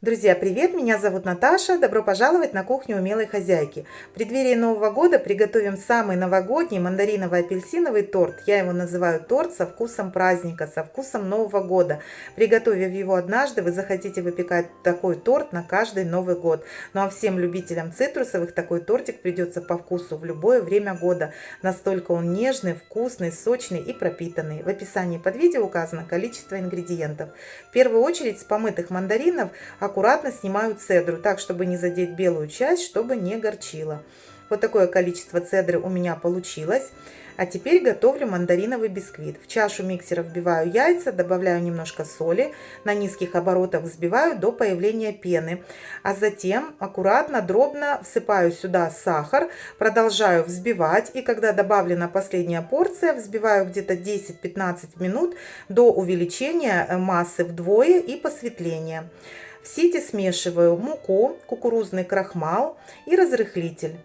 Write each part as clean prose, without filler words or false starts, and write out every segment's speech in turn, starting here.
Друзья, привет! Меня зовут Наташа. Добро пожаловать на кухню умелой хозяйки. В преддверии Нового года приготовим самый новогодний мандариново-апельсиновый торт. Я его называю торт со вкусом праздника, со вкусом Нового года. Приготовив его однажды, вы захотите выпекать такой торт на каждый Новый год. Ну а всем любителям цитрусовых такой тортик придется по вкусу в любое время года. Настолько он нежный, вкусный, сочный и пропитанный. В описании под видео указано количество ингредиентов. В первую очередь с помытых мандаринов аккуратно снимаю цедру, так, чтобы не задеть белую часть, чтобы не горчило. Вот такое количество цедры у меня получилось. А теперь готовлю мандариновый бисквит. В чашу миксера вбиваю яйца, добавляю немножко соли, на низких оборотах взбиваю до появления пены. А затем аккуратно, дробно всыпаю сюда сахар, продолжаю взбивать. И когда добавлена последняя порция, взбиваю где-то 10-15 минут до увеличения массы вдвое и посветления. В сите смешиваю муку, кукурузный крахмал и разрыхлитель.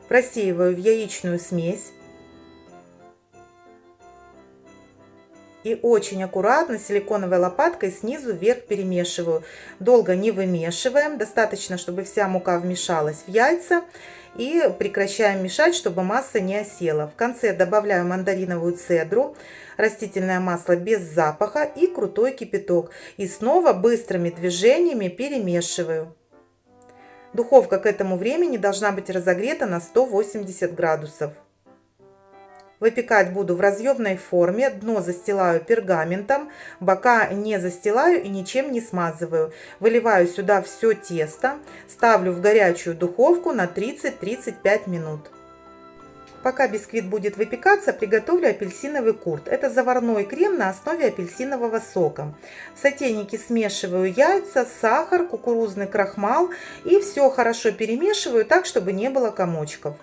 Просеиваю в яичную смесь. И очень аккуратно силиконовой лопаткой снизу вверх перемешиваю. Долго не вымешиваем. Достаточно, чтобы вся мука вмешалась в яйца. И прекращаем мешать, чтобы масса не осела. В конце добавляю мандариновую цедру, растительное масло без запаха и крутой кипяток. И снова быстрыми движениями перемешиваю. Духовка к этому времени должна быть разогрета на 180 градусов. Выпекать буду в разъемной форме, дно застилаю пергаментом, бока не застилаю и ничем не смазываю. Выливаю сюда все тесто, ставлю в горячую духовку на 30-35 минут. Пока бисквит будет выпекаться, приготовлю апельсиновый курт. Это заварной крем на основе апельсинового сока. В сотейнике смешиваю яйца, сахар, кукурузный крахмал и все хорошо перемешиваю так, чтобы не было комочков.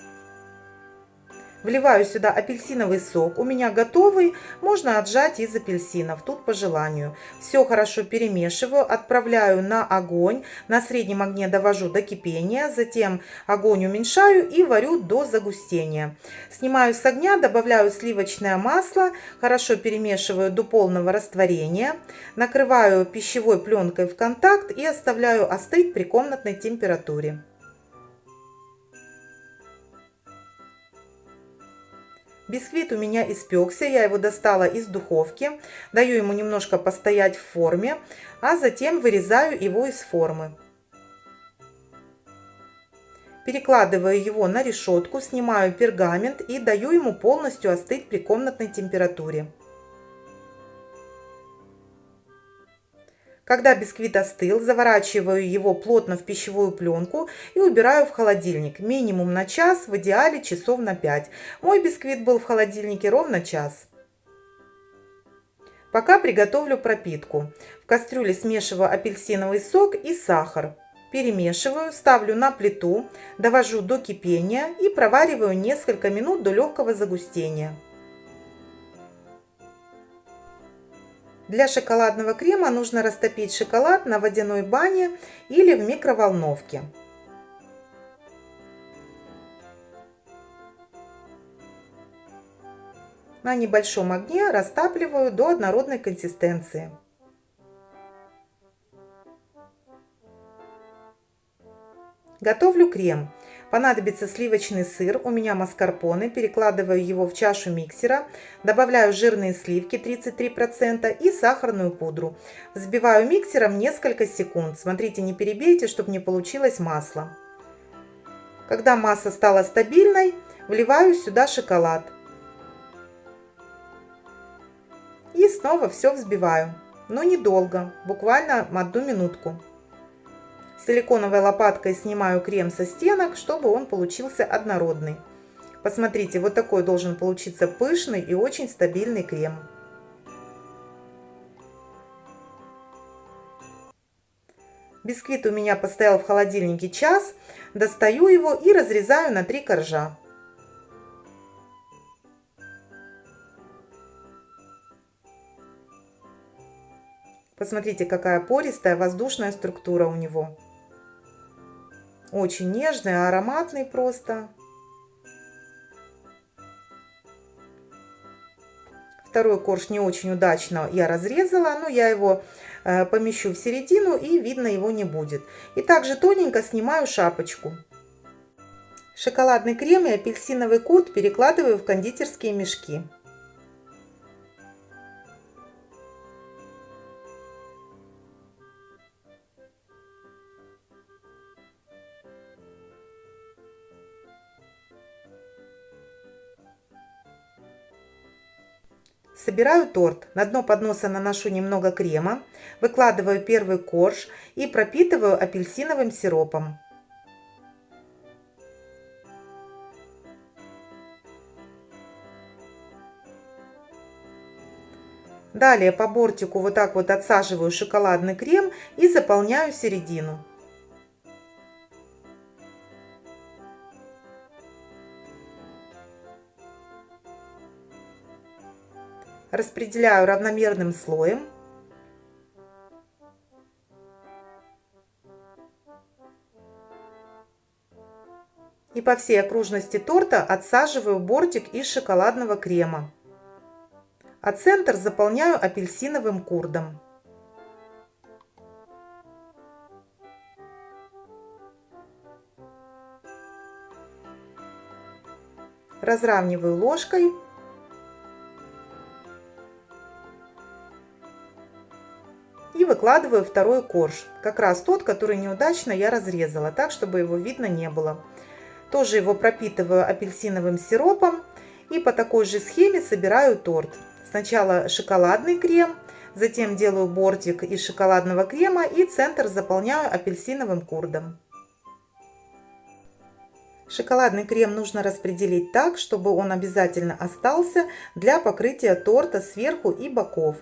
Вливаю сюда апельсиновый сок. У меня готовый, можно отжать из апельсинов, тут по желанию. Все хорошо перемешиваю, отправляю на огонь. На среднем огне довожу до кипения, затем огонь уменьшаю и варю до загустения. Снимаю с огня, добавляю сливочное масло, хорошо перемешиваю до полного растворения. Накрываю пищевой пленкой в контакт и оставляю остыть при комнатной температуре. Бисквит у меня испекся, я его достала из духовки, даю ему немножко постоять в форме, а затем вырезаю его из формы. Перекладываю его на решетку, снимаю пергамент и даю ему полностью остыть при комнатной температуре. Когда бисквит остыл, заворачиваю его плотно в пищевую пленку и убираю в холодильник. Минимум на час, в идеале часов на 5. Мой бисквит был в холодильнике ровно час. Пока приготовлю пропитку. В кастрюле смешиваю апельсиновый сок и сахар. Перемешиваю, ставлю на плиту, довожу до кипения и провариваю несколько минут до легкого загустения. Для шоколадного крема нужно растопить шоколад на водяной бане или в микроволновке. На небольшом огне растапливаю до однородной консистенции. Готовлю крем. Понадобится сливочный сыр, у меня маскарпоне, перекладываю его в чашу миксера, добавляю жирные сливки 33% и сахарную пудру. Взбиваю миксером несколько секунд. Смотрите, не перебейте, чтобы не получилось масло. Когда масса стала стабильной, вливаю сюда шоколад. И снова все взбиваю, но недолго, буквально 1 минутку. Силиконовой лопаткой снимаю крем со стенок, чтобы он получился однородный. Посмотрите, вот такой должен получиться пышный и очень стабильный крем. Бисквит у меня постоял в холодильнике час. Достаю его и разрезаю на 3 коржа. Посмотрите, какая пористая воздушная структура у него. Очень нежный, ароматный просто. Второй корж не очень удачно я разрезала, но я его помещу в середину, и видно его не будет. И также тоненько снимаю шапочку. Шоколадный крем и апельсиновый курд перекладываю в кондитерские мешки. Собираю торт. На дно подноса наношу немного крема, выкладываю первый корж и пропитываю апельсиновым сиропом. Далее по бортику вот так вот отсаживаю шоколадный крем и заполняю середину. Распределяю равномерным слоем. И по всей окружности торта отсаживаю бортик из шоколадного крема. А центр заполняю апельсиновым курдом. Разравниваю ложкой. И выкладываю второй корж. Как раз тот, который неудачно я разрезала, так, чтобы его видно не было. Тоже его пропитываю апельсиновым сиропом. И по такой же схеме собираю торт. Сначала шоколадный крем, затем делаю бортик из шоколадного крема и центр заполняю апельсиновым курдом. Шоколадный крем нужно распределить так, чтобы он обязательно остался для покрытия торта сверху и боков.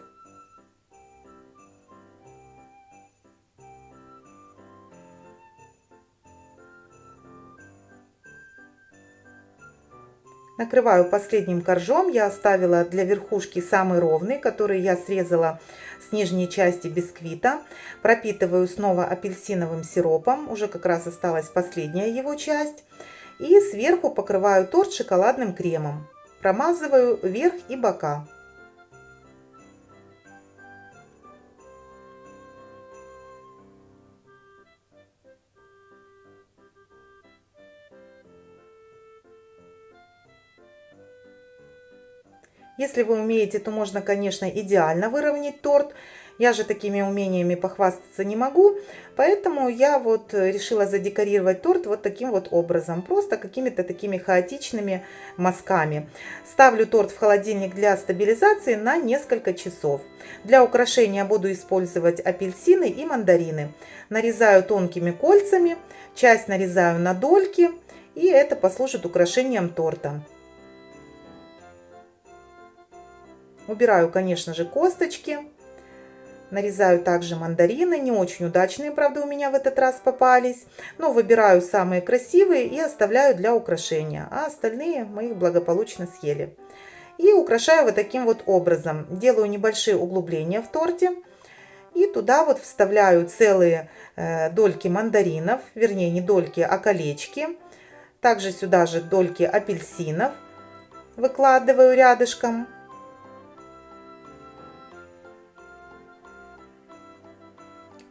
Накрываю последним коржом. Я оставила для верхушки самый ровный, который я срезала с нижней части бисквита. Пропитываю снова апельсиновым сиропом. Уже как раз осталась последняя его часть. И сверху покрываю торт шоколадным кремом. Промазываю верх и бока. Если вы умеете, то можно, конечно, идеально выровнять торт. Я же такими умениями похвастаться не могу, поэтому я вот решила задекорировать торт вот таким вот образом, просто какими-то такими хаотичными мазками. Ставлю торт в холодильник для стабилизации на несколько часов. Для украшения буду использовать апельсины и мандарины. Нарезаю тонкими кольцами, часть нарезаю на дольки, и это послужит украшением торта. Убираю, конечно же, косточки. Нарезаю также мандарины. Не очень удачные, правда, у меня в этот раз попались. Но выбираю самые красивые и оставляю для украшения. А остальные мы их благополучно съели. И украшаю вот таким вот образом. Делаю небольшие углубления в торте. И туда вот вставляю целые дольки мандаринов. Вернее, не дольки, а колечки. Также сюда же дольки апельсинов выкладываю рядышком.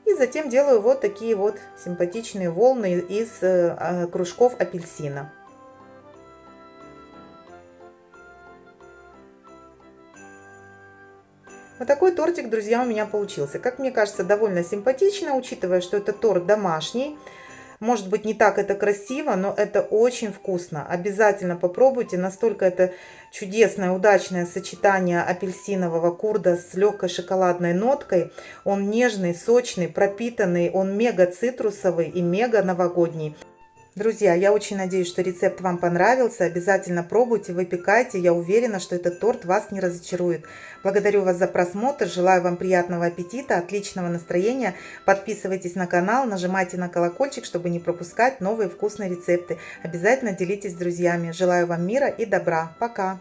И затем делаю вот такие вот симпатичные волны из кружков апельсина. Вот такой тортик, друзья, у меня получился. Как мне кажется, довольно симпатично, учитывая, что это торт домашний. Может быть, не так это красиво, но это очень вкусно. Обязательно попробуйте. Настолько это чудесное, удачное сочетание апельсинового курда с легкой шоколадной ноткой. Он нежный, сочный, пропитанный, он мега цитрусовый и мега новогодний. Друзья, я очень надеюсь, что рецепт вам понравился. Обязательно пробуйте, выпекайте. Я уверена, что этот торт вас не разочарует. Благодарю вас за просмотр. Желаю вам приятного аппетита, отличного настроения. Подписывайтесь на канал, нажимайте на колокольчик, чтобы не пропускать новые вкусные рецепты. Обязательно делитесь с друзьями. Желаю вам мира и добра. Пока!